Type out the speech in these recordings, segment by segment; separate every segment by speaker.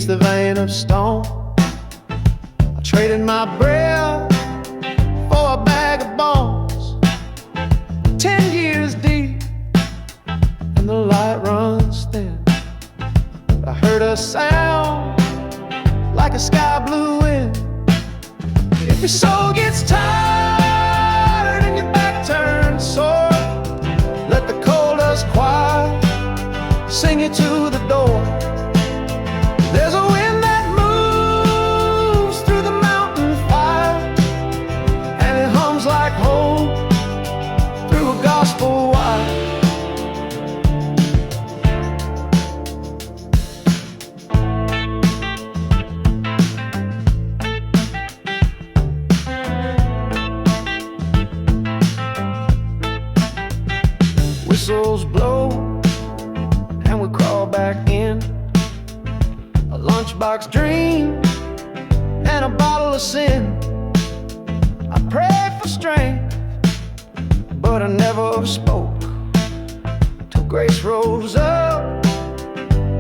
Speaker 1: the vein of stone. I traded my breath for a bag of bones. 10 years deep and the light runs thin. I heard a sound like a sky blue wind. If your soul gets tired and your back turns sore, let the coal dust choir sing you to the door. There's a wind that moves through the mountain fire, and it hums like hope through a gospel wire. Whistles blow and we crawl back in. A lunchbox dream and a bottle of sin. I prayed for strength, but I never spoke, till grace rose up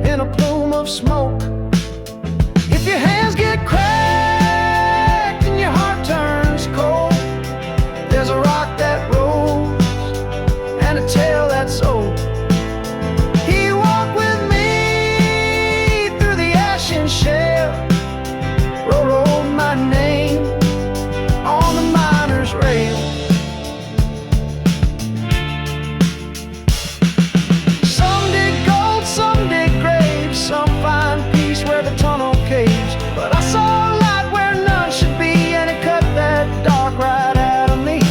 Speaker 1: in a plume of smoke. If your hands get cracked and your heart turns cold, there's a rock that rolls and a tale that's old. He walked with me through the ashen shell, wrote my name on the miner's rail. Some dig gold, some dig graves, some find peace where the tunnel caves. But I saw light where none should be, and it cut that dark right out of me.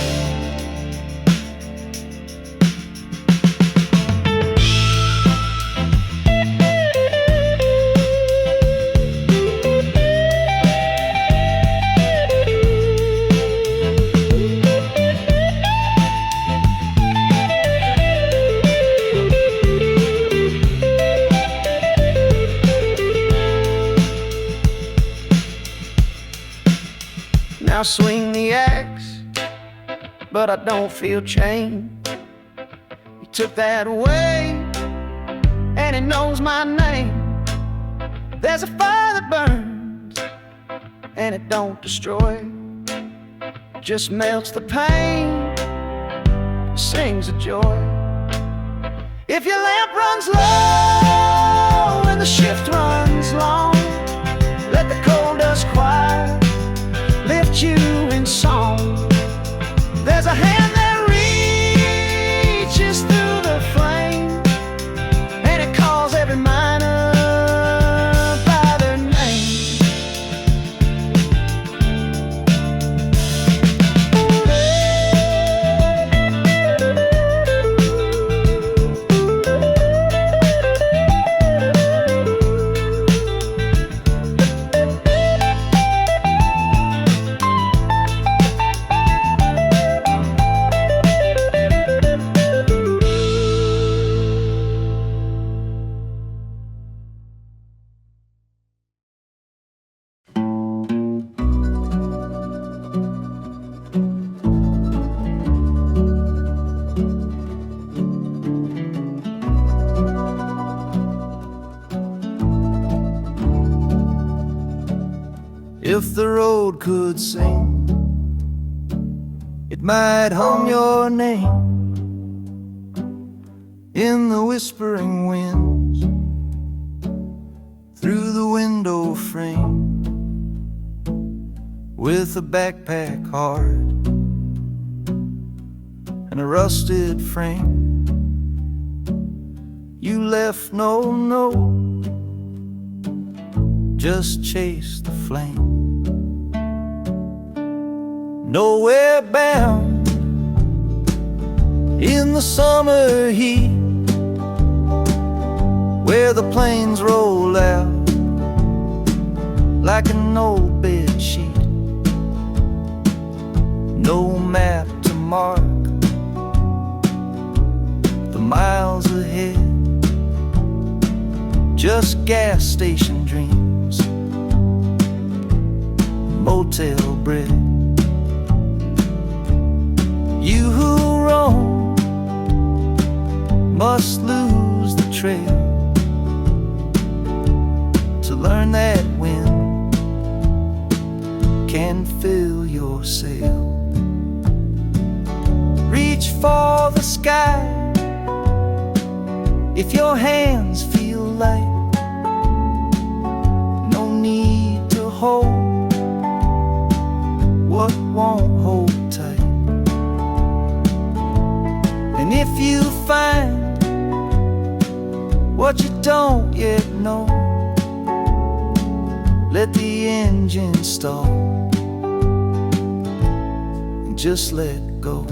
Speaker 1: Now swing the axe, but I don't feel chained. He took that away, and he knows my name. There's a fire that burns, and it don't destroy, just melts the pain, sings of joy. If your lamp runs low and the shift runs long, let the coal dust choir lift you in song. There's a hand that reaches through the flame, and it calls every miner by their name. If the road could sing, it might hum your name in the whispering winds through the window frame. With a backpack heart and a rusted frame, you left no note, just chase the flame. Nowhere bound in the summer heat, where the plains roll out like an old bed sheet. No map to mark the miles ahead, just gas station dreams, motel bread. You who roam must lose the trail to learn learn that wind can fill your sail. Reach for the sky if your hands feel light. No need to hold what won't hold tight. And if you find what you don't yet know, let the engine stall and just let go.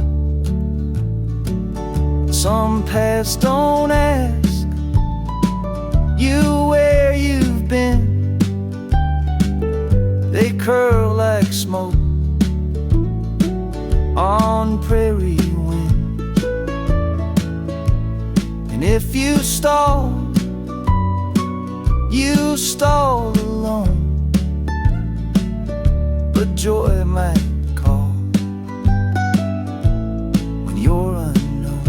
Speaker 1: Some paths don't ask you where you've been. They curl like smoke on prairie wind. And if you stall, you stall alone. But joy might call when you're unknown.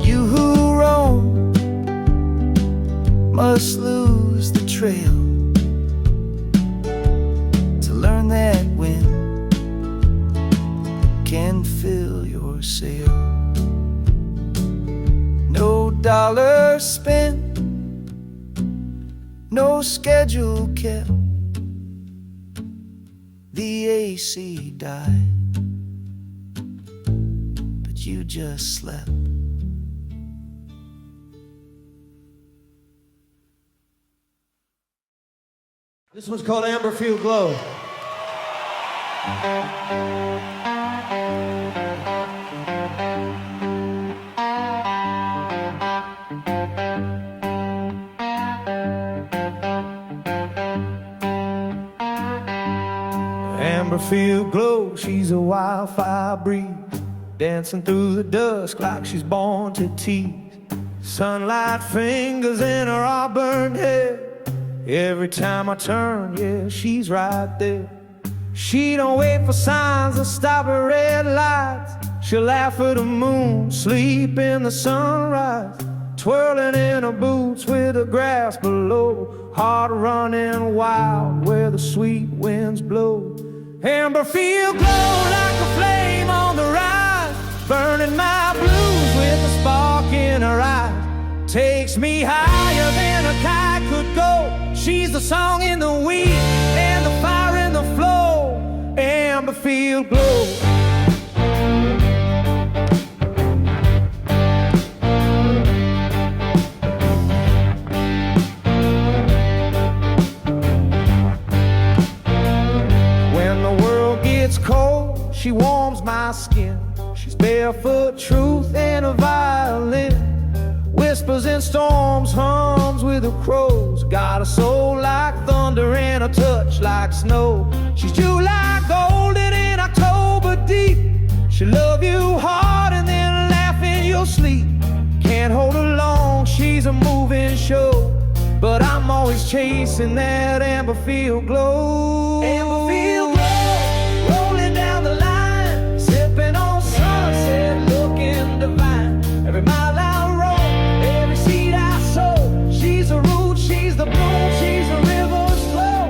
Speaker 1: You who roam must lose the trail to learn that wind can fill your sail. No dollar spent, no schedule kept. The AC died, but you just slept.
Speaker 2: This one's called Amberfield Glow. Amberfield Glow, she's a wildfire breeze, dancing through the dusk like she's born to tease. Sunlight fingers in her auburn hair. Every time I turn, yeah, she's right there. She don't wait for signs or stop at red lights. She'll laugh at the moon, sleep in the sunrise, twirling in her boots with the grass below, heart running wild where the sweet winds blow. Amberfield glow like a flame on the rise, burning my blues with a spark in her eyes. Takes me higher than a kite could go. She's the song in the wind and the fire in the flow. Amberfield glow. When the world gets cold, she warms my skin. She's barefoot truth and a violin, whispers in storms, hums with the crows. Got a soul like thunder and a touch like snow. She's July golden in October deep. She'll love you hard and then laugh in your sleep. Can't hold her long, she's a moving show, but I'm always chasing that Amberfield glow. Amberfield glow, rolling down the line, sipping on sunset, looking divine. Every mile I roll, every seed I sow, she's the root, she's the bloom, she's the river's flow.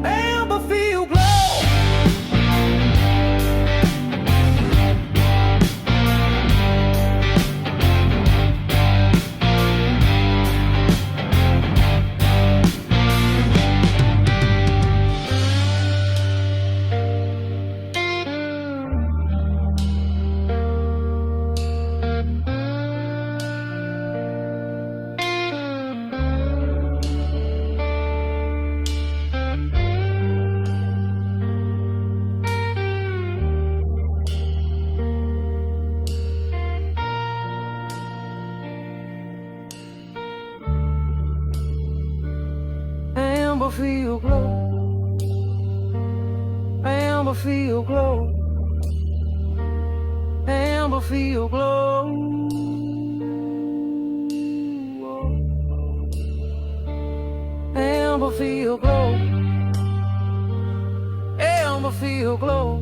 Speaker 2: Amberfield glow. Amberfield glow, Amberfield glow, Amberfield glow, Amberfield glow, Amberfield glow,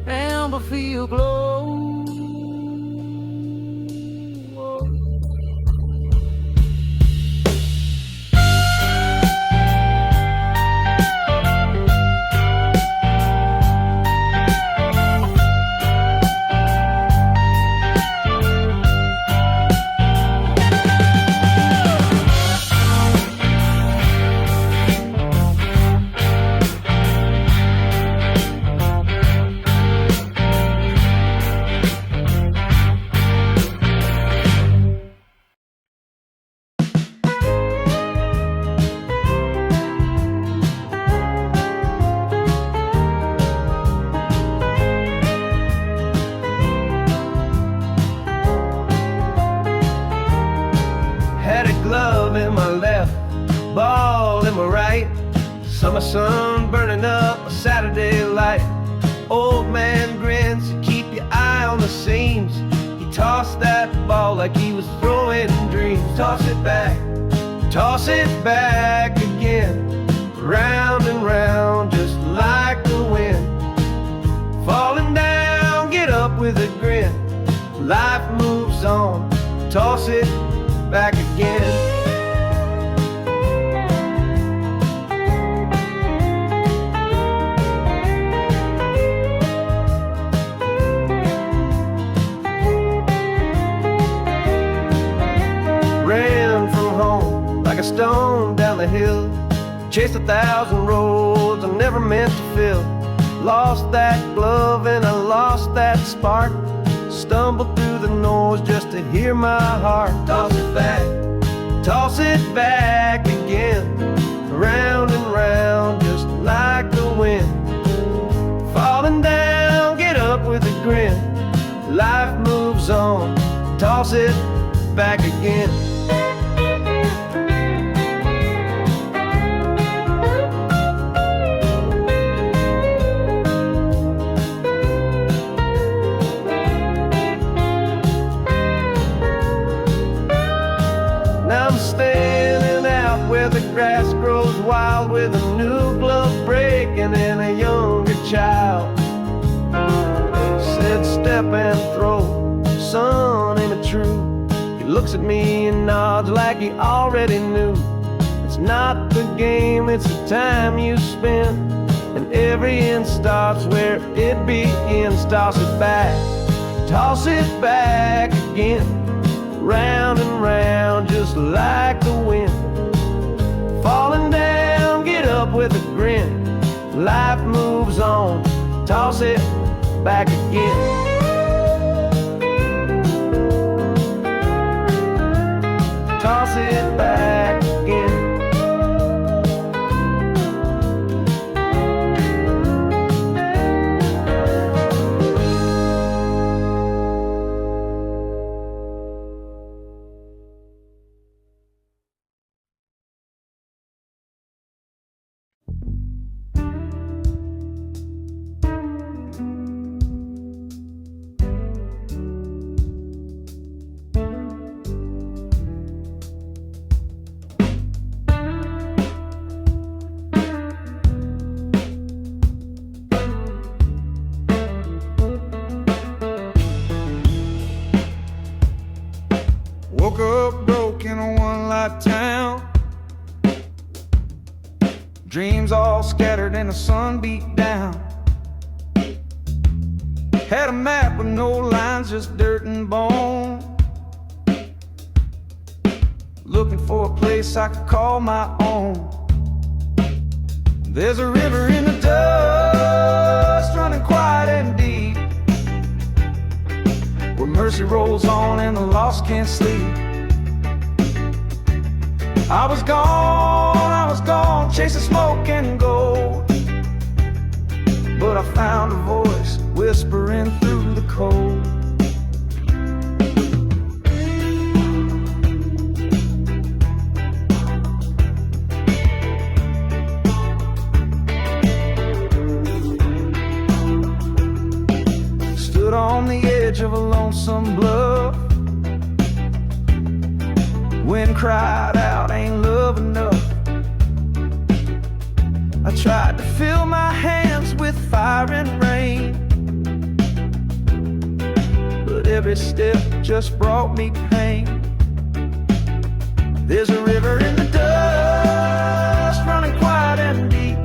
Speaker 2: Amberfield glow. in my left, ball in my right. Summer sun burning up a Saturday light. Old man grins, keep your eye on the seams. He tossed that ball like he was throwing dreams. Toss it back again. Round and round, just like the wind. Falling down, get up with a grin. Life moves on, toss it back again. Ran from home like a stone down the hill. Chased 1,000 roads I never meant to fill. Lost that glove and I lost that spark. Stumbled through the noise just to hear my heart. Toss it back again. Round and round, just like the wind. Falling down, get up with a grin. Life moves on, toss it back again. The grass grows wild with a new glove breaking and a younger child. Said step and throw, son, ain't it true? He looks at me and nods like he already knew. It's not the game, it's the time you spend, and every end starts where it begins. Toss it back again. Round and round, just like the wind. Falling down, get up with a grin. Life moves on, toss it back again. Toss it back again. Woke up broke in a one-light town. Dreams all scattered and the sun beat down. Had a map with no lines, just dirt and bone. Looking for a place I could call my own. There's a river in the dust, running quiet and deep, where mercy rolls on and the lost can't sleep. I was gone, chasing smoke and gold, but I found a voice whispering through the cold. Stood on the edge of a lonesome bluff. Wind cried out, ain't love enough. I tried to fill my hands with fire and rain, but every step just brought me pain. There's a river in the dust, running quiet and deep,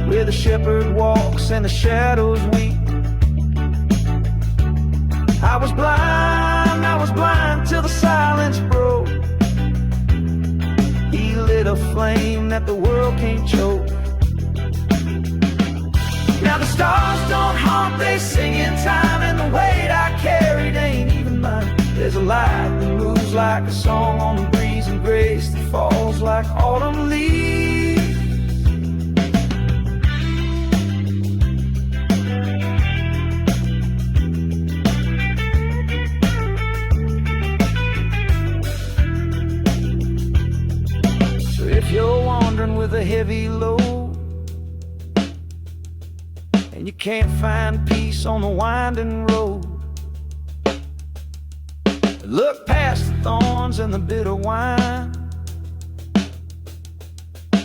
Speaker 2: where the shepherd walks and the shadows weep. I was blind till the silence broke. He lit a flame that the world can't choke. Now the stars don't haunt, they sing in time, and the weight I carried ain't even mine. There's a light that moves like a song on the breeze, and grace that falls like autumn leaves.
Speaker 1: can't find peace on the winding road. Look past the thorns and the bitter wine.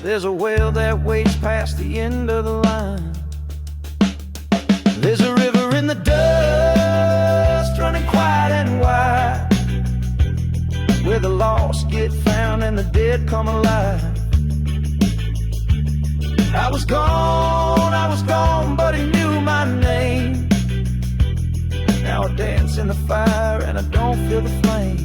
Speaker 1: There's a well that waits past the end of the line. There's a river in the dust, running quiet and wide, where the lost get found and the dead come alive. I was gone, but he knew my name. Now I dance in the fire and I don't feel the flame.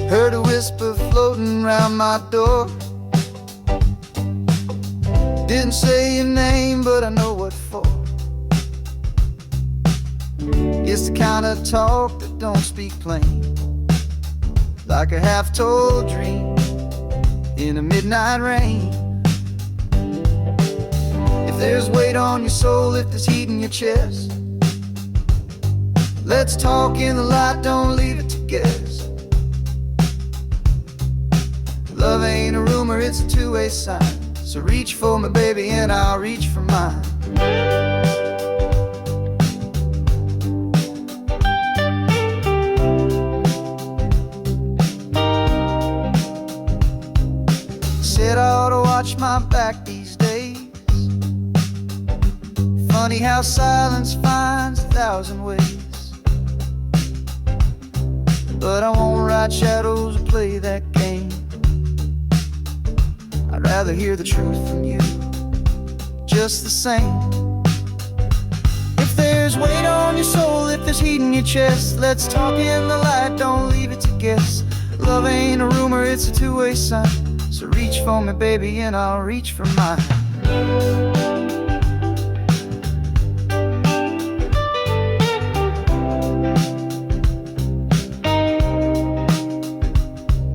Speaker 3: Heard a whisper floating round my door. Didn't say your name, but I know what for. It's the kind of talk that don't speak plain, like a half-told dream in a midnight rain. If there's weight on your soul, if there's heat in your chest, let's talk in the light, don't leave it to guess. Love ain't a rumor, it's a two-way sign. So reach for me, baby, and I'll reach for mine. Said I ought to watch my back these days. Funny how silence finds 1,000 ways. But I won't ride shadows or play that game. I'd rather hear the truth from you, just the same. If there's weight on your soul, if there's heat in your chest, let's talk in the light, don't leave it to guess. Love ain't a rumor, it's a two-way sign. So reach for me, baby, and I'll reach for mine.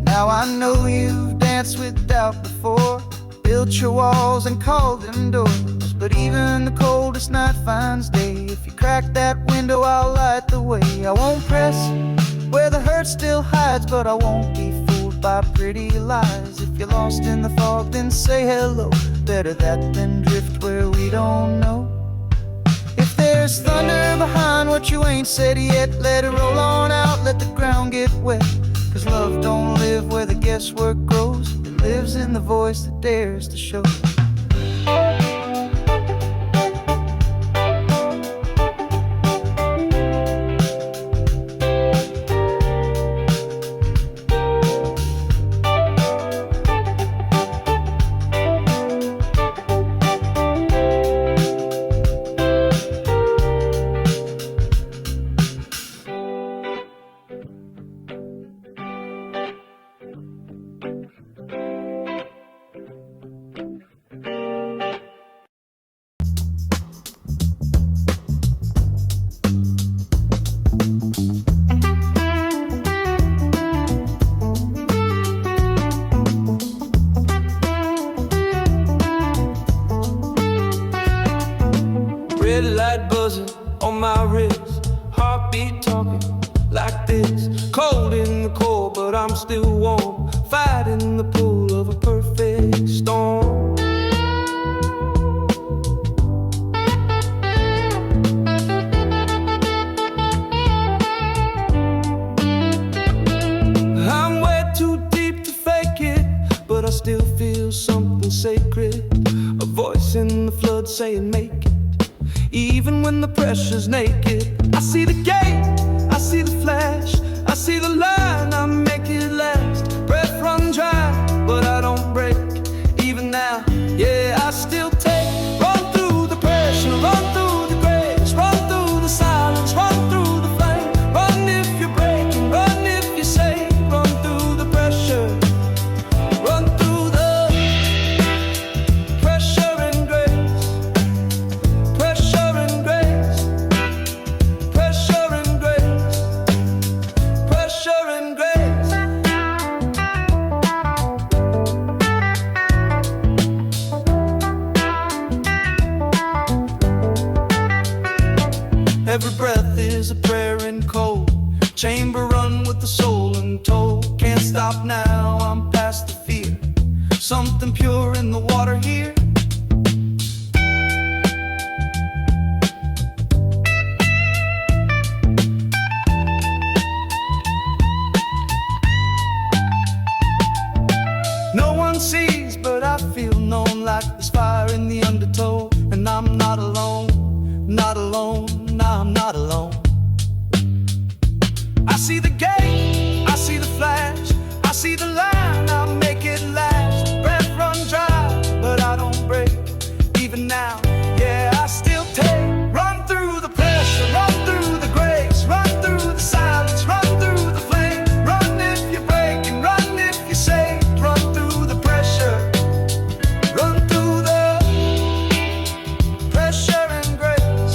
Speaker 3: Now I know you've danced with doubt before, built your walls and called them doors. But even the coldest night finds day. If you crack that window, I'll light the way. I won't press where the hurt still hides, but I won't be fooled by pretty lies. If you're lost in the fog, then say hello. Better that than drift where we don't know. If there's thunder behind what you ain't said yet, let it roll on out, let the ground get wet. Cause love don't live where the guesswork grows, it lives in the voice that dares to show.
Speaker 2: Red light buzzing on my wrist, heartbeat talking like this. Cold in the core, but I'm still warm, fighting the pull of a perfect storm. I'm way too deep to fake it, but I still feel something sacred. A voice in the flood saying make it. Even when the pressure's naked, I see the gate, I see the flash, I see the line, I make it last. Breath run dry, but I don't break. Even now, yeah, I still take. Run through the pressure, run through the grace, run through the silence, run through the
Speaker 3: run with the soul and toll. Can't stop now, I'm past the fear. Something pure in the water here. No one sees, but I feel known, like there's fire in the undertow. And I'm not alone, not alone, nah, I'm not alone. I see the gate, I see the flash, I see the line, I'll make it last. Breath run dry, but I don't break. Even now, yeah, I still take. Run through the pressure, run through the grace, run through the silence, run through the flame. Run if you're breaking, run if you're safe. Run through the pressure, run through the pressure and grace.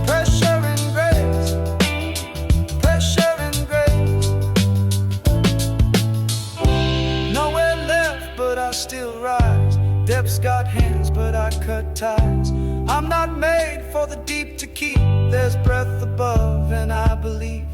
Speaker 3: Pressure and grace. Pressure and grace. Nowhere left, but I still rise. Depths got hands, but I cut ties. I'm not made for the deep to keep. There's breath above, and I believe.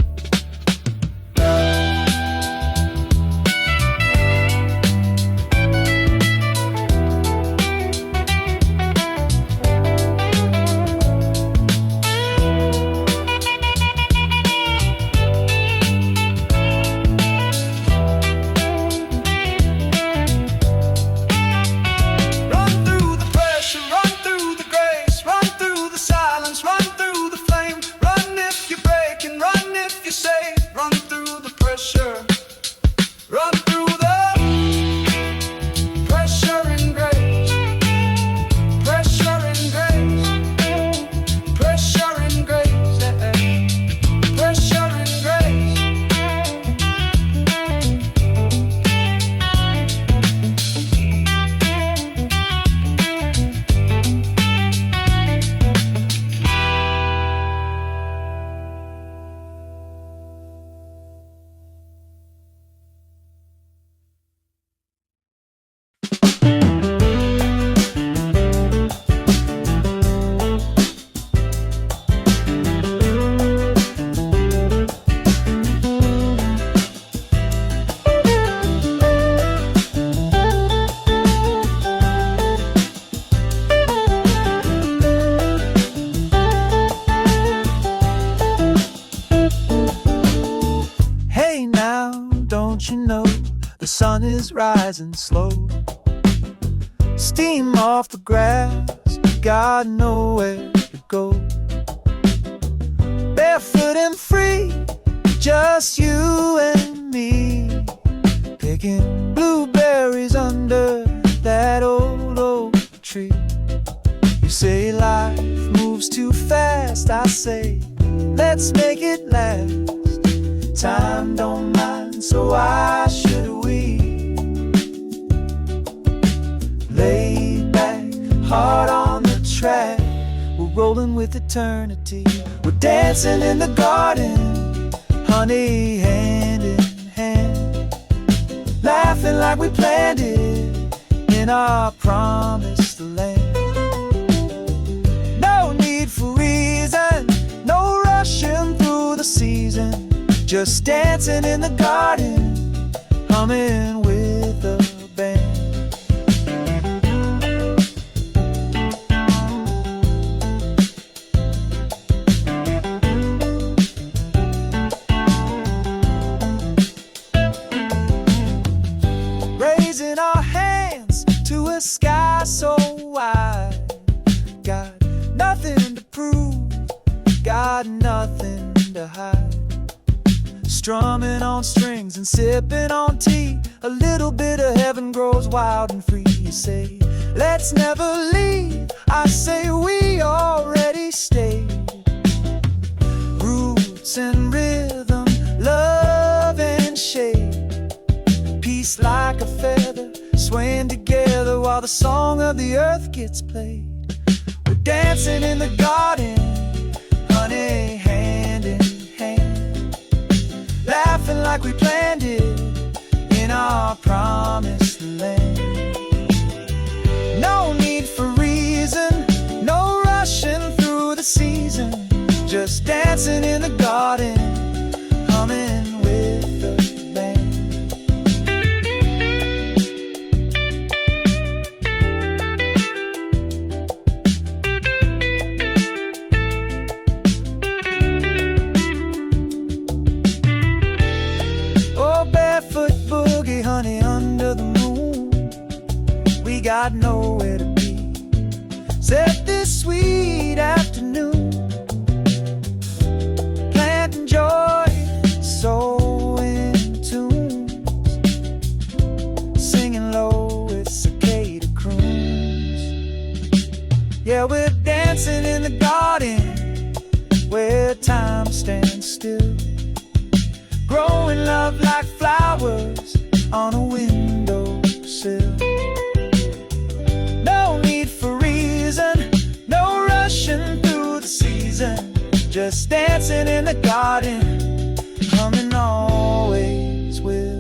Speaker 3: Rising slow, steam off the grass, got nowhere to go. Barefoot and free, just you and me, picking blueberries under that old oak tree. You say life moves too fast, I say let's make it last. Time don't mind, so why should we? Laid back, heart on the track, we're rolling with eternity. We're dancing in the garden, honey, hand in hand, laughing like we planned it in our promised land. No need for reason, no rushing through the season, just dancing in the garden, humming with the band. Raising our hands to a sky so wide, got nothing to prove, got nothing to hide. Strumming on strings and sipping on tea, a little bit of heaven grows wild and free. You say, let's never leave, I say we already stayed. Roots and rhythm, love and shade, peace like a feather, swaying together while the song of the earth gets played. We're dancing in the garden, honey, hand in hand, laughing like we planned it in our promised land. No need for reason, no rushing through the season, just dancing in the garden, coming with the band. Oh, barefoot boogie, honey, under the moon. We got nowhere to be except this sweet afternoon. Planting joy, so in tunes, singing low with cicada croons. Yeah, we're dancing in the garden where time stands still, growing love like flowers on a windowsill. No need for reason, no rushing through the season, just dancing in the garden, coming always will.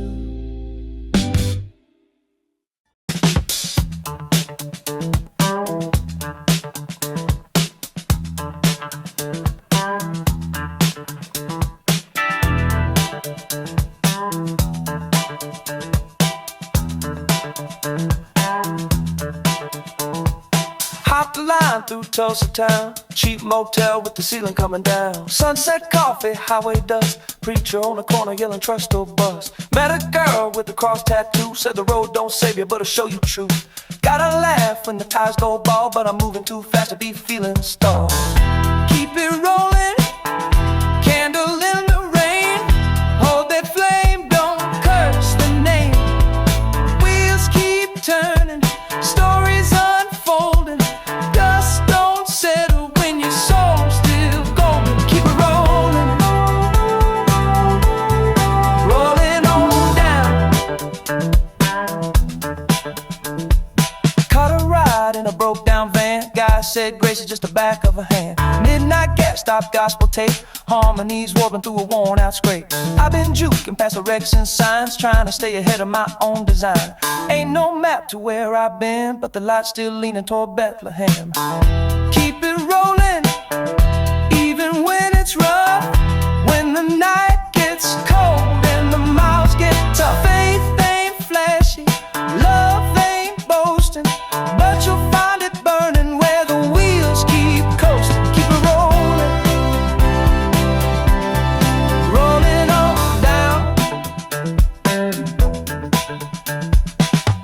Speaker 3: Hop the line through Tulsa town, cheap motel with the ceiling coming down. Sunset coffee, highway dust, preacher on the corner yelling trust or bust. Met a girl with a cross tattoo, said the road don't save you but it'll show you truth. Gotta laugh when the tires go bald, but I'm moving too fast to be feeling stalled. Keep it rolling, candle in the rain, hold that flame, don't curse the name. Wheels keep turning, stories unfolding, dust don't settle when your soul's still golden. Keep it rolling, rolling on down. Caught a ride in a broke down van, guy said grace is just the back of a hand. Midnight gas stop, gospel tape, harmonies warping through a worn out scrape. I've been juking past erection signs, trying to stay ahead of my own design. Ain't no map to where I've been, but the light's still leaning toward Bethlehem. Keep it rolling, even when it's rough, when the night gets cold and the miles get tough. Faith ain't flashy, love ain't boasting, but you'll find it burning where the wheels keep coasting. Keep it rolling, rolling on down.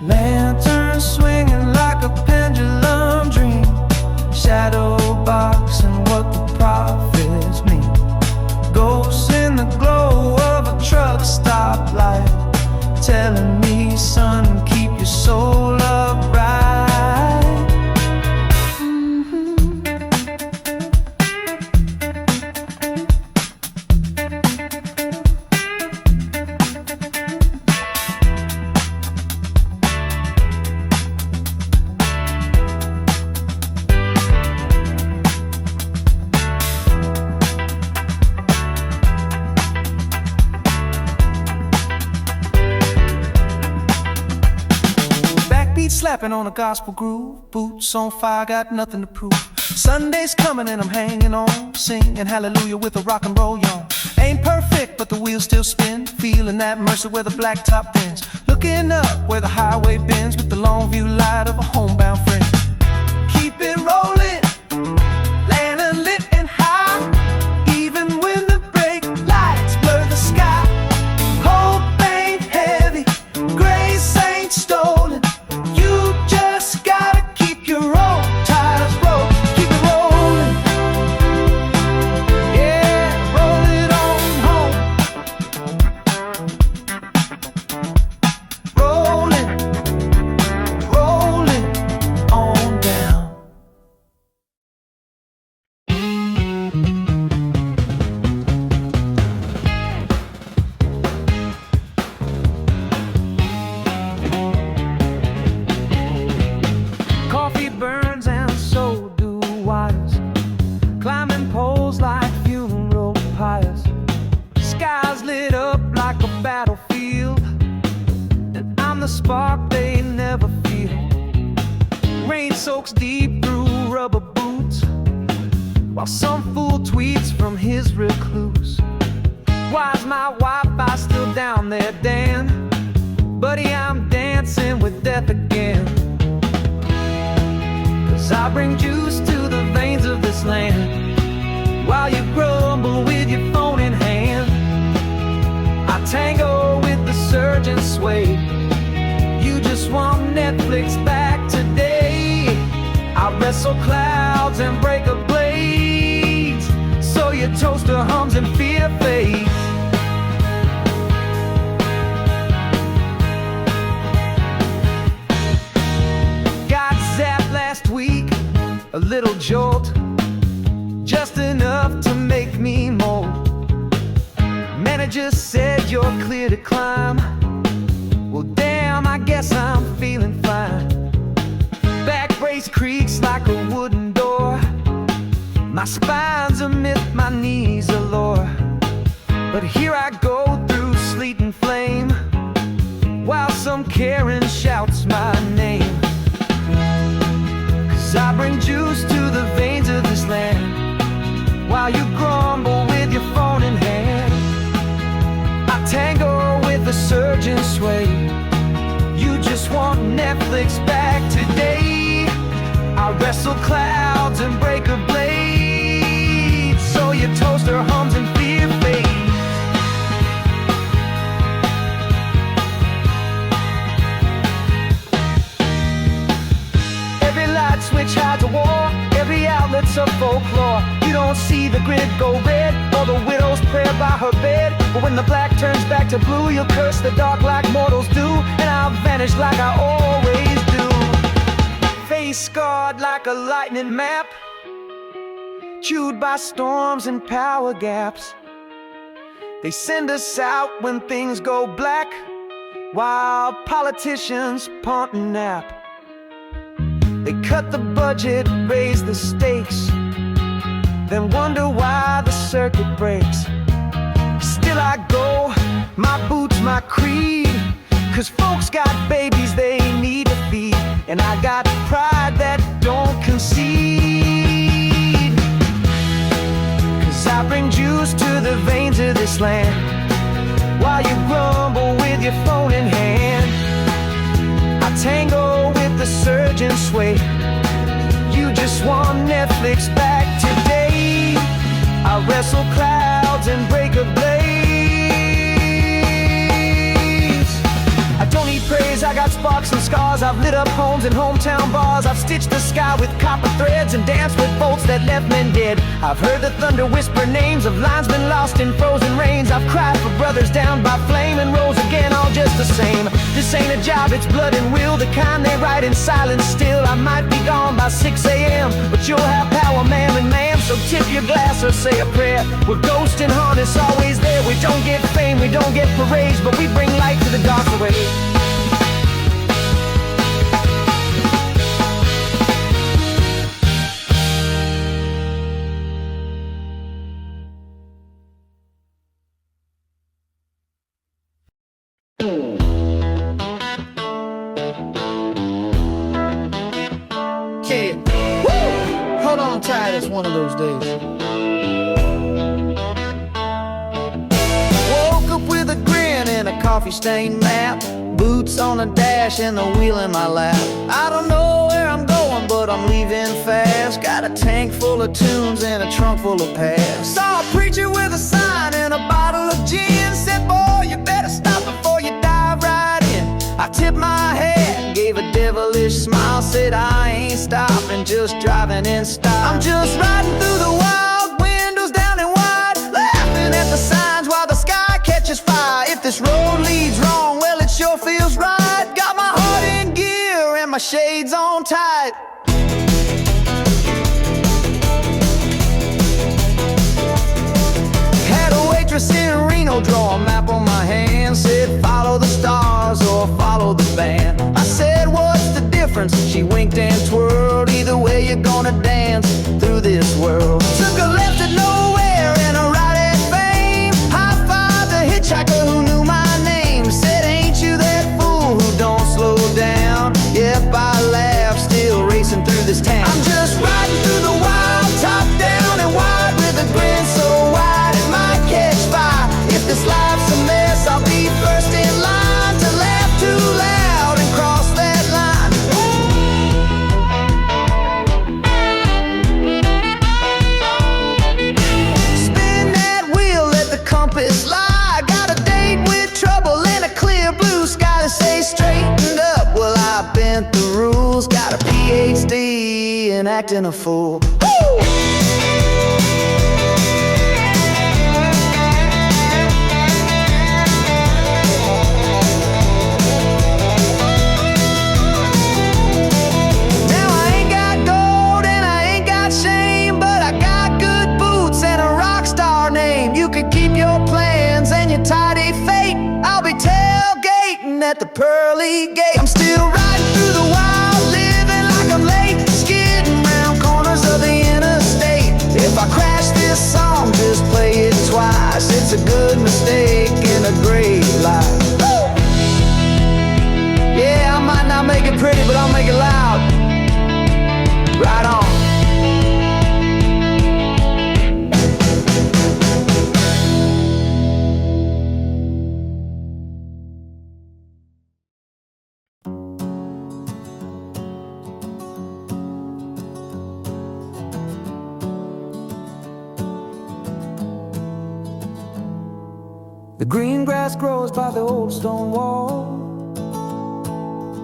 Speaker 3: Lantern swinging like a pendulum dream, shadow boxing what the prophets mean. Ghosts in the glow of a truck stop light, telling me, son, keep your soul upright. Backbeat slapping on a gospel groove, boots on fire, got nothing to prove. Sunday's coming and I'm hanging on, singing hallelujah with a rock and roll yawn. Ain't perfect, but the wheels still spin, feeling that mercy where the blacktop bends. Looking up where the highway bends with the long view light of a homebound friend. Keep it rolling, lantern lit and high, even when the brake lights blur the sky. Hope ain't heavy, grace ain't stolen, you just gotta keep your own tires rolling. Keep it rolling, yeah, roll it on home. Rolling, rolling on down. Coffee burns and so do wires, climbing poles like funeral pyres. Skies lit up like a battlefield, and I'm the spark they never feel. Rain soaks deep through rubber boots, while some fool tweets from his recluse.
Speaker 2: Why's my Wi-Fi still down there, Dan? Buddy, I'm dancing with death again. 'Cause I bring juice to the veins of this land, while you grumble with your phone in hand. I tango with the surge and sway. You just want Netflix back today. I wrestle clouds and break a blades, so your toaster hums and fear fades. Got zapped last week, a little jolt, just enough to make me mold. Manager said you're clear to climb. Well damn, I guess I'm feeling fine. Back brace creaks like a wooden door. My spine's a myth, my knees a lore. But here I go through sleet and flame, while some Karen shouts my name. 'Cause I bring juice to the veins of this land, while you grumble with your phone in hand. I tango with the surge and sway. You just want Netflix back today. I wrestle clouds and break a blade, so your toaster hums and fear fades. Every light switch hides a war, every outlet's a folklore. You don't see the grid go red, or the widow's prayer by her bed. But when the black turns back to blue, you'll curse the dark like mortals do, and I'll vanish like I always do. Face scarred like a lightning map, chewed by storms and power gaps. They send us out when things go black, while politicians punt and nap. They cut the budget, raise the stakes, then wonder why the circuit breaks. Still I go, my boots, my creed, 'cause folks got babies they need to feed, and I got pride that don't concede. 'Cause I bring juice to the veins of this land, while you grumble with your phone in hand. I tango with the surge and sway. You just want Netflix back today. I wrestle clouds and break a blaze. I don't need praise, I got sparks and scars. I've lit up homes and hometown bars. I've stitched the sky with copper threads and danced with bolts that left men dead. I've heard the thunder whisper names of linesmen lost in frozen rains. I've cried for brothers down by flame and rose again, all just the same. This ain't a job, it's blood and will, the kind they write in silence still. I might be gone by 6 a.m., but you'll have power, ma'am and ma'am, so tip your glass or say a prayer. We're ghost and harness, always there. We don't get fame, we don't get parades, but we bring light to the dark away.
Speaker 1: Hold on tight, it's one of those days. Woke up with a grin and a coffee-stained map, boots on the dash and the wheel in my lap. I don't know where I'm going, but I'm leaving fast. Got a tank full of tunes and a trunk full of pads. Saw a preacher with a sign and a bottle of gin. Said, boy, you better stop before you dive right in. I tipped my hat, gave a devilish smile, said I ain't stopping, just driving in style. I'm just riding through the wild, windows down and wide, laughing at the signs while the sky catches fire. If this road leads wrong, well it sure feels right. Got my heart in gear and my shades on tight. Had a waitress in Reno draw a map on my hand, said follow the stars or follow the band. I said what's the difference? She winked and twirled. Either way you're gonna dance through this world. Took a left at nowhere and a right at fame. High-fived the hitchhiker who knew my name. Said ain't you that fool who don't slow down? Yep, I laughed, still racing through this town. I'm just riding through the wild, top down and wide, with a grin so wide it might catch fire. If
Speaker 3: bent the rules. Got a PhD in acting a fool. Woo! At the pearly gate, I'm still riding through the wild, living like I'm late, skidding round corners of the interstate. If I crash this song, just play it twice. It's a good mistake in a great life. Yeah, I might not make it pretty, but I'll make it loud. Right on. The green grass grows by the old stone wall,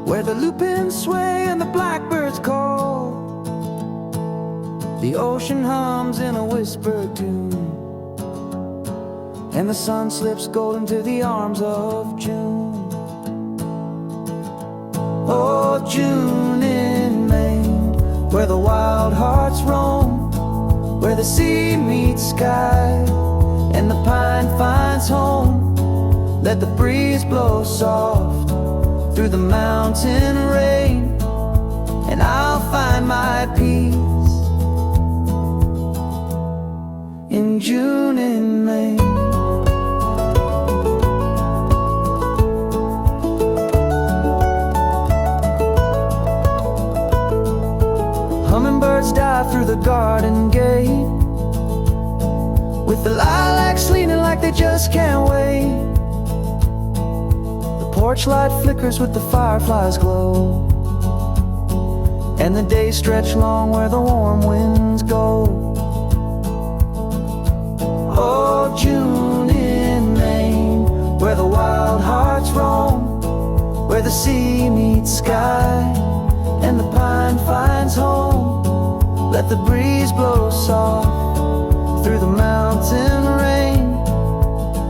Speaker 3: where the lupins sway and the blackbirds call. The ocean hums in a whispered tune, and the sun slips gold into the arms of June. Oh, June in Maine, where the wild hearts roam, where the sea meets sky and the pine finds home. Let the breeze blow soft through the mountain rain, and I'll find my peace in June in Maine. Hummingbirds dive through the garden gate, with the lilacs leaning like they just can't wait. The porch light flickers with the fireflies glow, and the days stretch long where the warm winds go. Oh, June in Maine, where the wild hearts roam, where the sea meets sky and the pine finds home. Let the breeze blow soft through the mountain rain,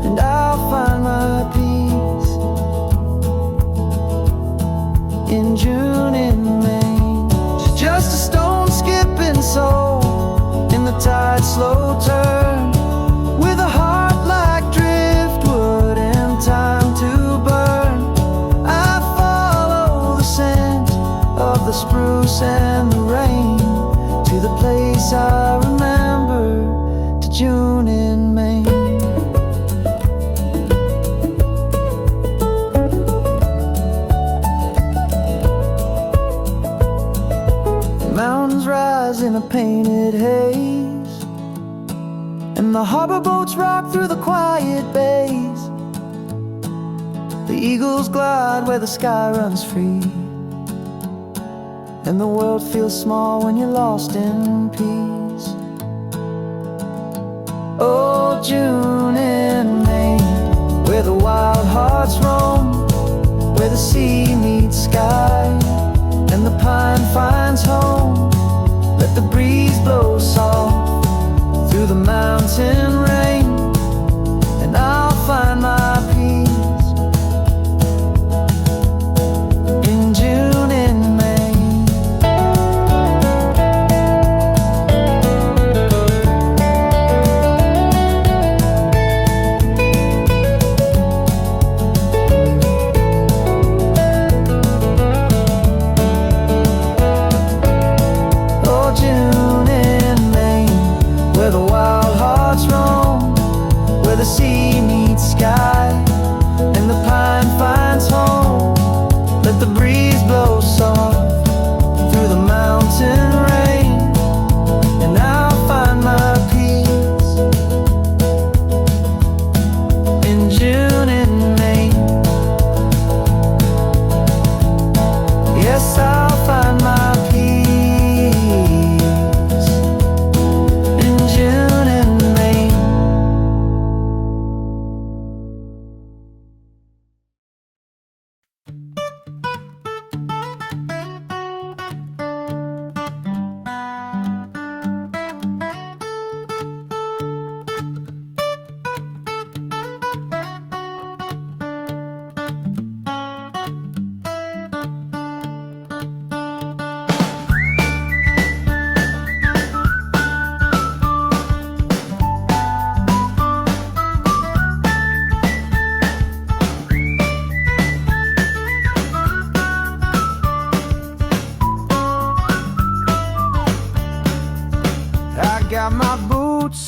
Speaker 3: and I'll find my peace in June in Maine. Just a stone skipping soul in the tide's slow turn, with a heart like driftwood and time to burn. I follow the scent of the spruce and the rain to the place I remember, to June in Maine. The mountains rise in a painted haze, and the harbor boats rock through the quiet bays. The eagles glide where the sky runs free, and the world feels small when you're lost in peace. Oh, June in Maine, where the wild hearts roam, where the sea meets sky and the pine finds home. Let the breeze blow soft through the mountain rain, and I'll find my peace in June in Maine. June in Maine, where the wild hearts roam,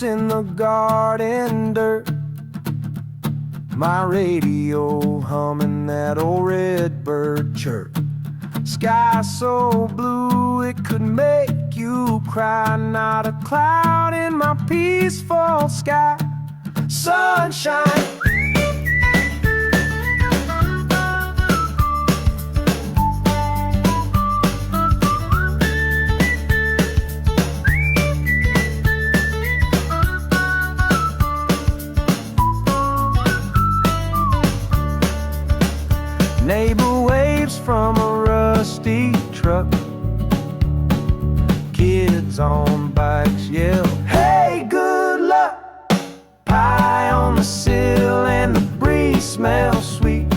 Speaker 2: in the garden dirt, my radio humming that old redbird chirp. Sky so blue it could make you cry, not a cloud in my peaceful sky. Sunshine. Neighbor waves from a rusty truck. Kids on bikes yell, hey, good luck. Pie on the sill and the breeze smells sweet.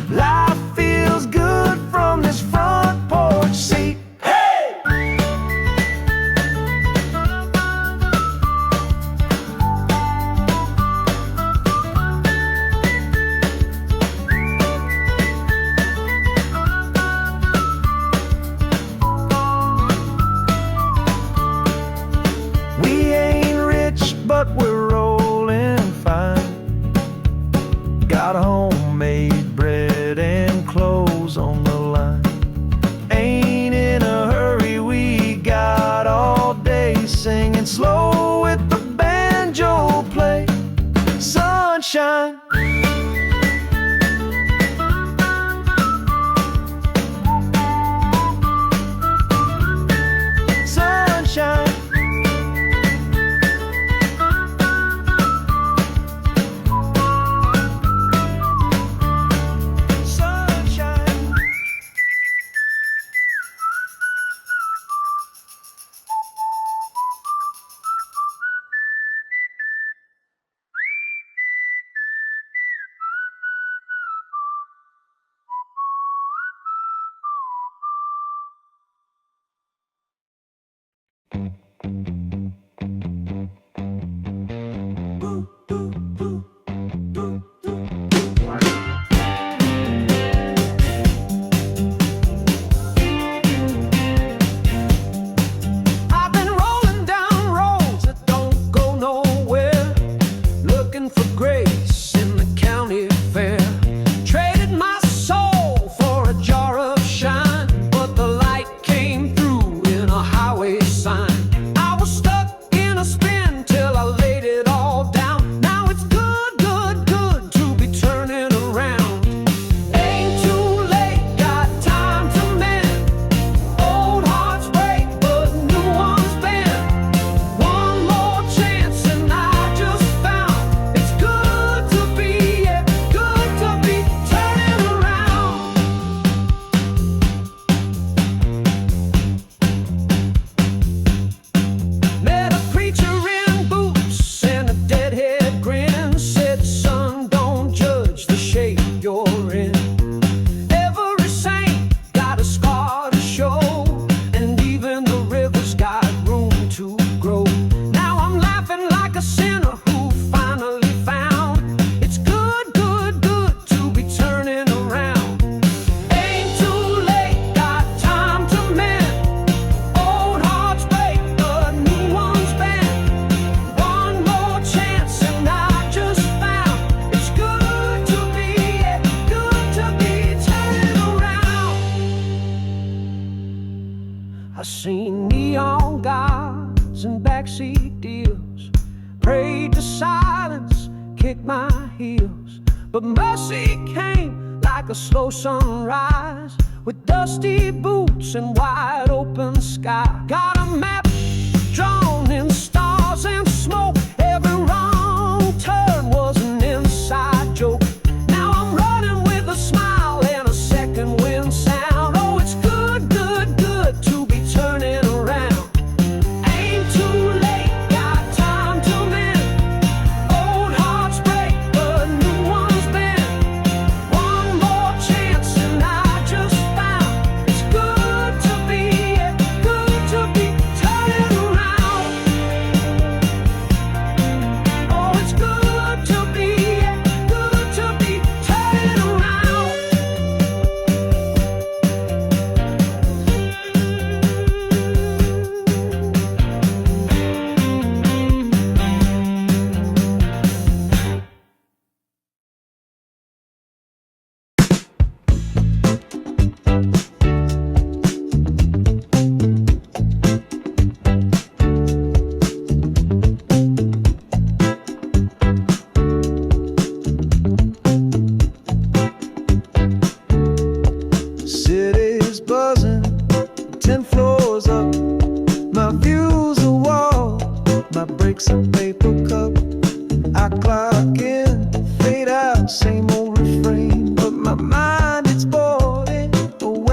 Speaker 2: Life feels good from this front porch seat. But we're rolling fine. Got homemade bread and clothes on the line. Ain't in a hurry, we got all day singing slow with the banjo play. Sunshine. Sunshine. Seen neon gods and backseat deals, prayed to silence, kicked my heels. But mercy came like a slow sunrise, with dusty boots and wide open sky. Got a map drawn in stars and smoke. Every wrong turn was an inside joke. Now I'm running with a smile and a second wind sound. Oh, it's good, good, good to be turning around. Ain't too late, got time to mend. Old hearts break, but new ones bend. One more chance and I just found it's good to be turning around.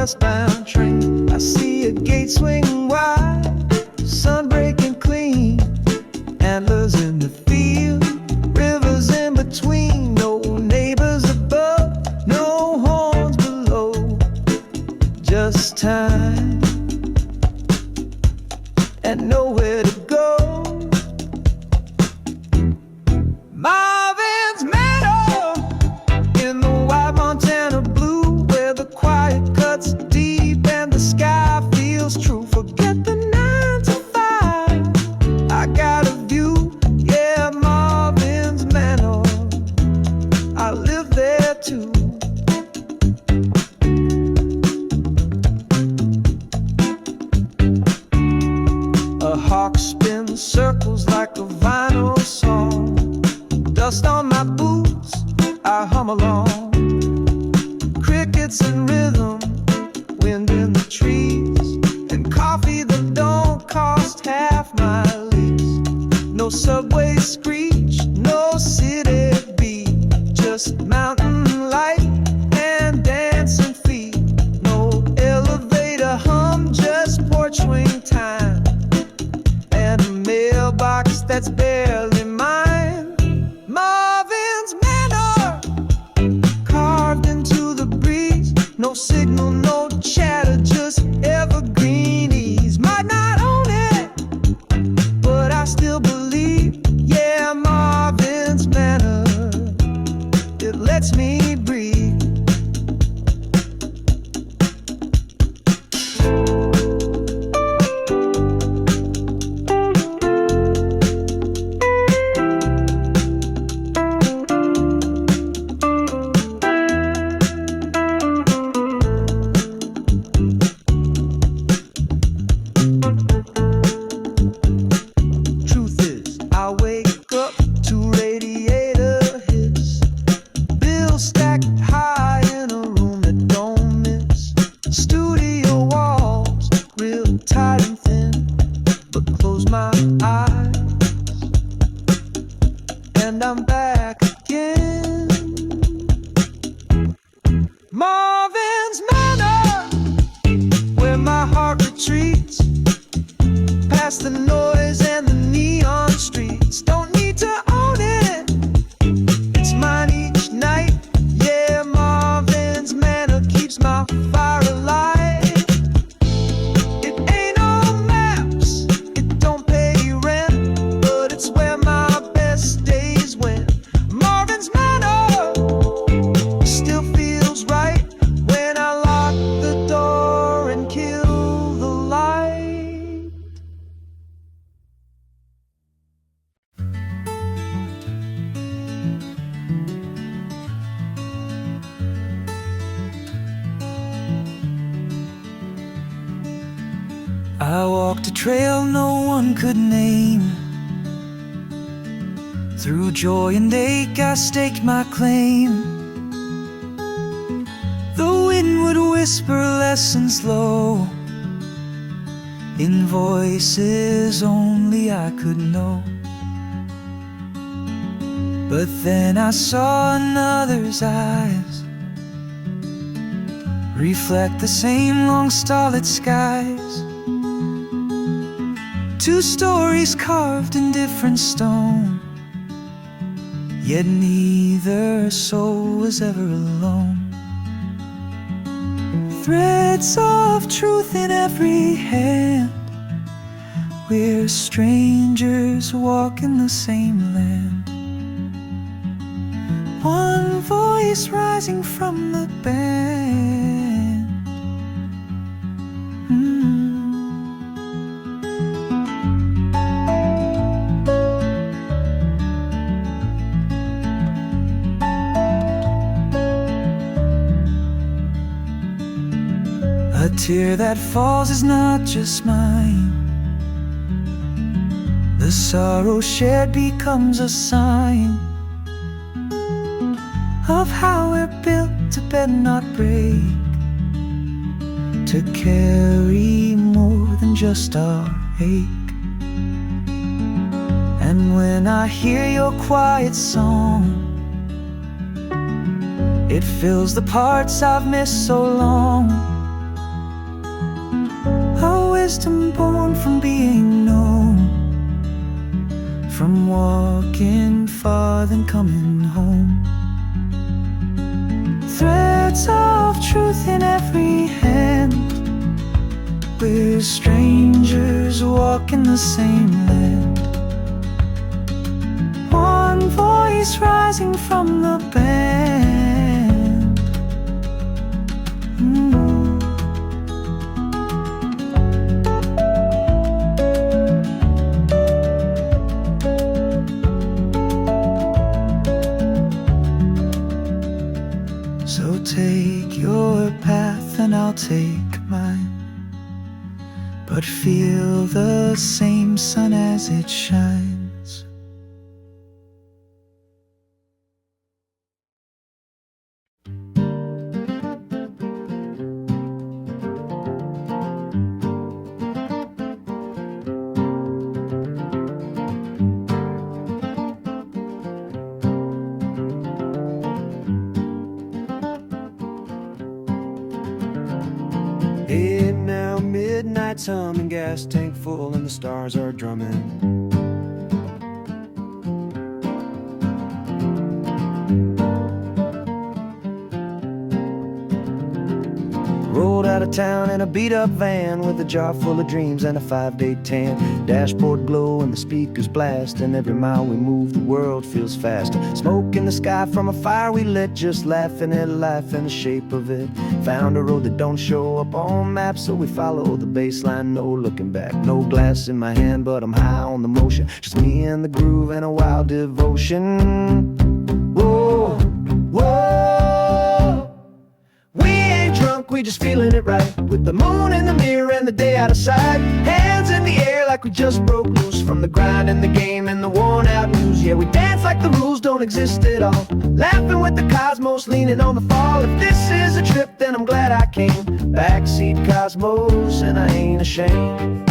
Speaker 2: westbound train. I see a gate swing wide, sun breaking clean, antlers in the field, rivers in between. No neighbors above, no horns below, just time and nowhere to go. Marvin's Manor in the white Montana blue, where the quiet cuts deep and the sky feels true. Forget the 9 to 5, I got a view. Yeah, Marvin's Manor, I live there too. A hawk spins circles like a vinyl song. Dust on my boots, I hum along. Crickets and rhythm, wind in the trees, and coffee that don't cost half my lease. No subway screech, no city beat, just mountain light and dancing feet. No elevator hum, just porch swing time, and a mailbox that's barely mine. Marvin's Manor, carved into the breeze. No signal, no chatter, just evergreen ease. Might not own it, but I still believe. Yeah, Marvin's Manor, it lets me breathe. Truth is, I wake up to radiator hiss, bills stacked high in a room that don't miss. Studio walls, real tight and thin, but close my eyes and I'm back again. Marvin's Manor, where my heart retreats, past the noise and the neon streets. Don't need to own it, it's mine each night. Yeah, Marvin's Manor keeps my fire alive. It ain't on maps, it don't pay rent, but it's where my best days went. Marvin's Manor still feels right when I lock the door and kill the light. I walked a trail no one could name. Through joy and ache I staked my claim. The wind would whisper lessons low, in voices only I could know. But then I saw another's eyes reflect the same long starlit skies. Two stories carved in different stone, yet neither soul was ever alone. Threads of truth in every hand, we're strangers walking the same land. One voice rising from the band. A tear that falls is not just mine. The sorrow shared becomes a sign of how we're built to bend, not break, to carry more than just our ache. And when I hear your quiet song, it fills the parts I've missed so long.
Speaker 3: wisdom born from being known, from walking far then coming home. Threads of truth in every hand, we're strangers walking the same land. One voice rising from the band. So take your path and I'll take mine, but feel the same sun as it shines.
Speaker 2: Hey, now midnight's humming, gas tank full and the stars are drumming. Rolled out of town in a beat-up van with a jar full of dreams and a 5-day tan. Dashboard glow and the speakers blast, and every mile we move the world feels faster. Smoke in the sky from a fire we lit, just laughing at life and the shape of it. Found a road that don't show up on maps, so we follow the baseline, no looking back. No glass in my hand, but I'm high on the motion. Just me and the groove and a wild devotion. Whoa, whoa. We ain't drunk, we just feeling it right, with the moon in the mirror and the day out of sight. Hands in the air like we just broke loose from the grind and the game and the worn out news. Yeah, we dance like the rules don't exist at all, laughing with the cosmos, leaning on the fall. If this is a trip, then I'm glad I came. Backseat Cosmos, and I ain't ashamed.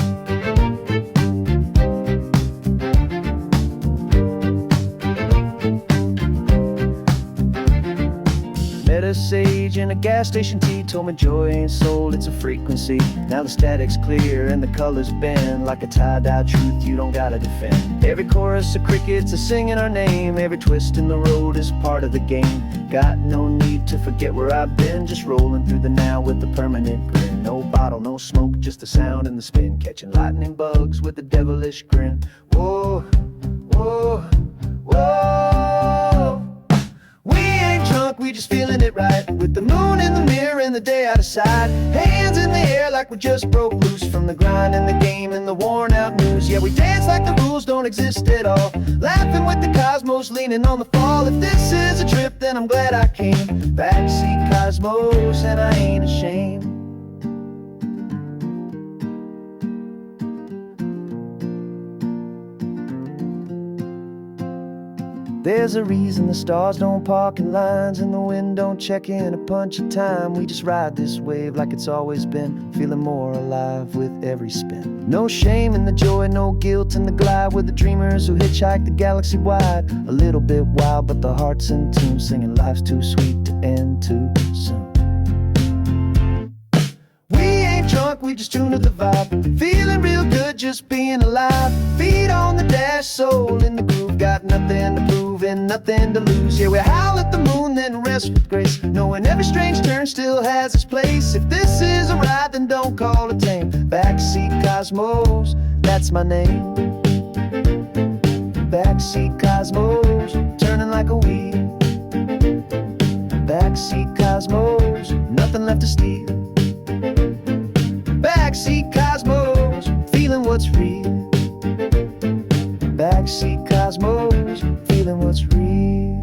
Speaker 2: Met a sage in a gas station tea, told me joy ain't sold, it's a frequency. Now the static's clear and the colors bend like a tie-dye truth you don't gotta defend. Every chorus of crickets is singing our name, every twist in the road is part of the game. Got no need to forget where I've been, just rolling through the now with a permanent grin. No bottle, no smoke, just the sound and the spin, catching lightning bugs with a devilish grin. Whoa, whoa, whoa. We ain't drunk, we just feeling it right, with the moon in the mirror and the day out of sight. Hands in the air like we just broke loose from the grind and the game and the worn out news. Yeah, we dance like the rules don't exist at all, laughing with the cosmos, leaning on the fall. If this is a trip, then I'm glad I came. Backseat Cosmos, and I ain't ashamed. There's a reason the stars don't park in lines and the wind don't check in a punch of time. We just ride this wave like it's always been, feeling more alive with every spin. No shame in the joy, no guilt in the glide, with the dreamers who hitchhike the galaxy wide. A little bit wild, but the heart's in tune, singing life's too sweet to end too soon. Drunk, we just tune to the vibe, feeling real good just being alive. Feet on the dash, soul in the groove, got nothing to prove and nothing to lose. Yeah, we howl at the moon, then rest with grace, knowing every strange turn still has its place. If this is a ride, then don't call it tame. Backseat Cosmos, that's my name. Backseat Cosmos, turning like a wheel. Backseat Cosmos, nothing left to steal. Backseat Cosmos, feeling what's real. Backseat Cosmos, feeling what's real.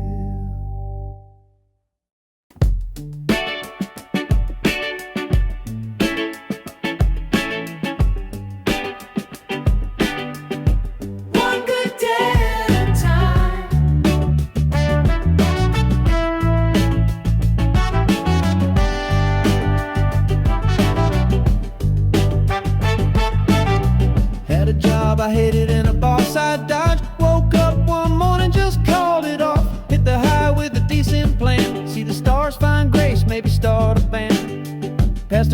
Speaker 4: One good day at a time.
Speaker 2: Had a job I hated and a boss I dodged. Woke up one morning, just called it off. Hit the high with a decent plan. See the stars find grace,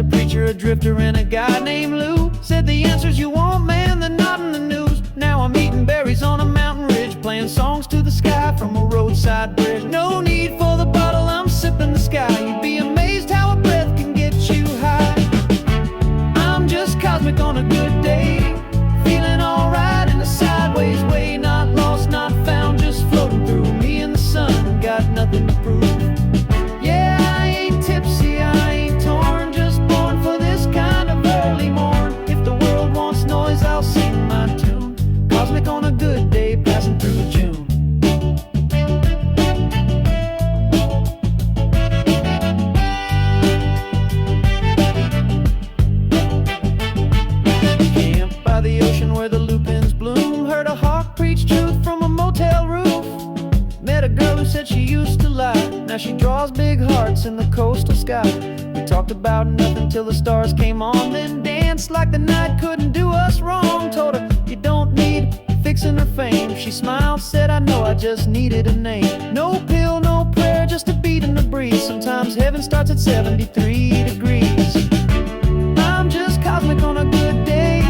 Speaker 2: a preacher, a drifter, and a guy named Lou. Said the answers you want, man, they're not in the news. Now I'm eating berries on a mountain ridge, playing songs to the sky from a roadside bridge. No need for the bottle, I'm sipping the sky. You'd be amazed how a breath can get you high. I'm just cosmic on a good day, feeling alright in a sideways way. Not lost, not found, just floating through. Me and the sun, got nothing to prove. Yeah, I ain't tipsy, I ain't torn, just born for this kind of early morn. If the world wants noise, I'll sing my tune. Cosmic on a good day, passing through June. Camp by the ocean where the lupins bloom. Heard a hawk preach truth from a motel roof. Met a girl who said she used to lie. Now she draws big hearts in the coastal sky. We talked about nothing till the stars came on, then danced like the night couldn't do us wrong. Told her you don't need fixing her fame. She smiled, said I know, I just needed a name. No pill, no prayer, just a beat in the breeze. Sometimes heaven starts at 73 degrees. I'm just cosmic on a good day,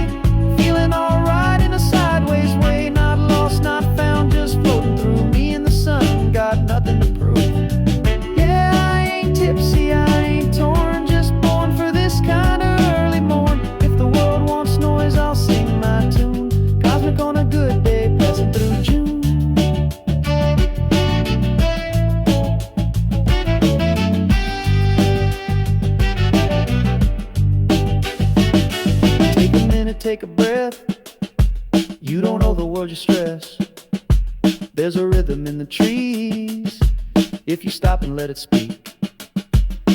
Speaker 2: feeling alright in a sideways way. Not lost, not found, just floating through. Me and the sun, got nothing to prove. Yeah, I ain't tipsy, I ain't torn, just born for this kind of early morn. If the world wants noise, I'll sing my tune. Cosmic on a good day, passing through June. Take a minute, take a breath. You don't owe the world your stress. There's a rhythm in the trees if you stop and let it speak.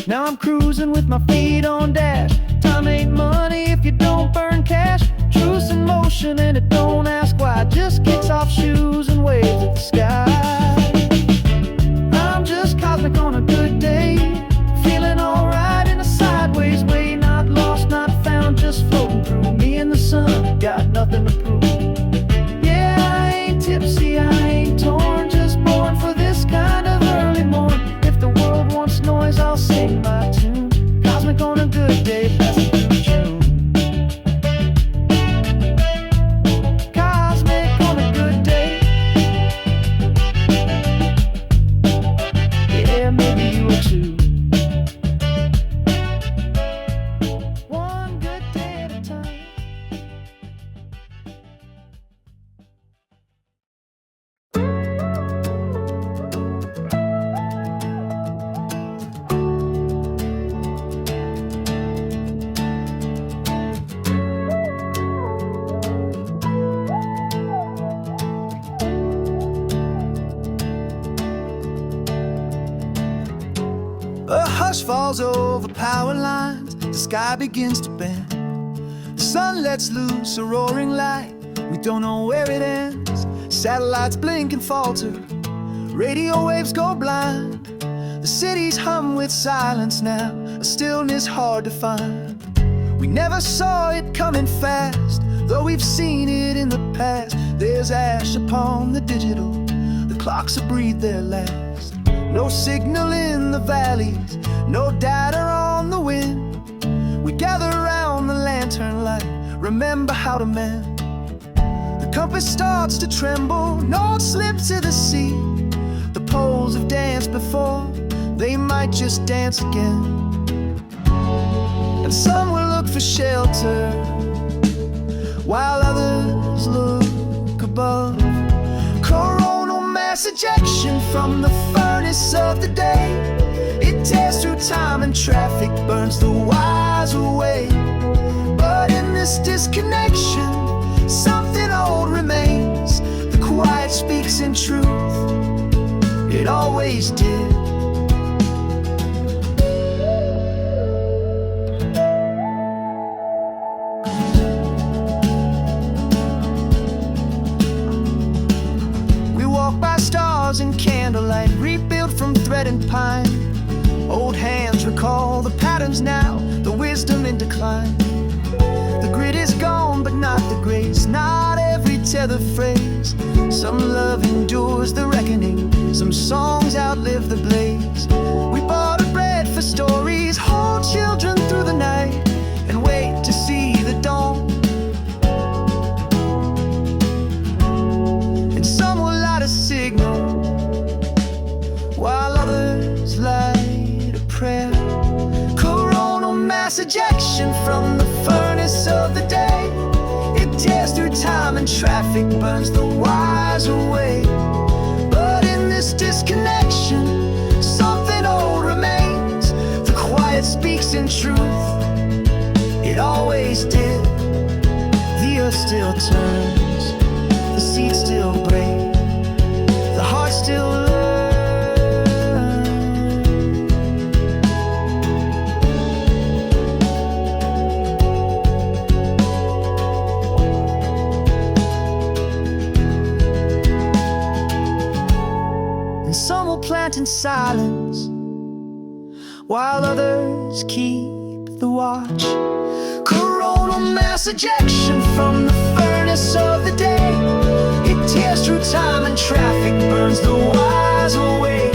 Speaker 2: Now I'm cruising with my feet on dash. Time ain't money if you don't burn cash. Truth's in motion and it don't ask why. Just kicks off shoes and waves at the sky. I'm just cosmic on a good day, feeling alright in a sideways way. Not lost, not found, just floating through. Me and the sun, got nothing to prove. Yeah, I ain't tipsy, I ain't torn, just born for this kind of early morn. If the world wants noise, I'll sing my tune. Cosmic on a good day, passing through June. Cosmic on a good day. Yeah, maybe you are too. One good day at a time.
Speaker 3: A hush falls over power lines, the sky begins to bend. The sun lets loose a roaring light, we don't know where it ends. Satellites blink and falter, radio waves go blind. The cities hum with silence now, a stillness hard to find. We never saw it coming fast, though we've seen it in the past. There's ash upon the digital, the clocks have breathed their last. No signal in the valleys, no data on the wind. We gather around the lantern light, remember how to mend. The compass starts to tremble, notes slip to the sea. The poles have danced before, they might just dance again. And some will look for shelter, while others look above. Coronal mass ejection from the furnace of the day. It tears through time and traffic, burns the wires away. But in this disconnection, something old remains. The quiet speaks in truth, it always did. In candlelight, rebuilt from thread and pine. Old hands recall the patterns now, the wisdom in decline. The grit is gone, but not the grace, not every tether phrase. Some love endures the reckoning, some songs outlive the blaze. We barter bread for stories, hold children through the night. mass ejection from the furnace of the day. It tears through time and traffic, burns the wires away. But in this disconnection, something old remains. The quiet speaks in truth, it always did. The earth still turns, the seeds still break, the heart still learns. And some will plant in silence, while others keep the watch. Coronal mass ejection from the furnace of the day. It tears through time and traffic, burns the wires away.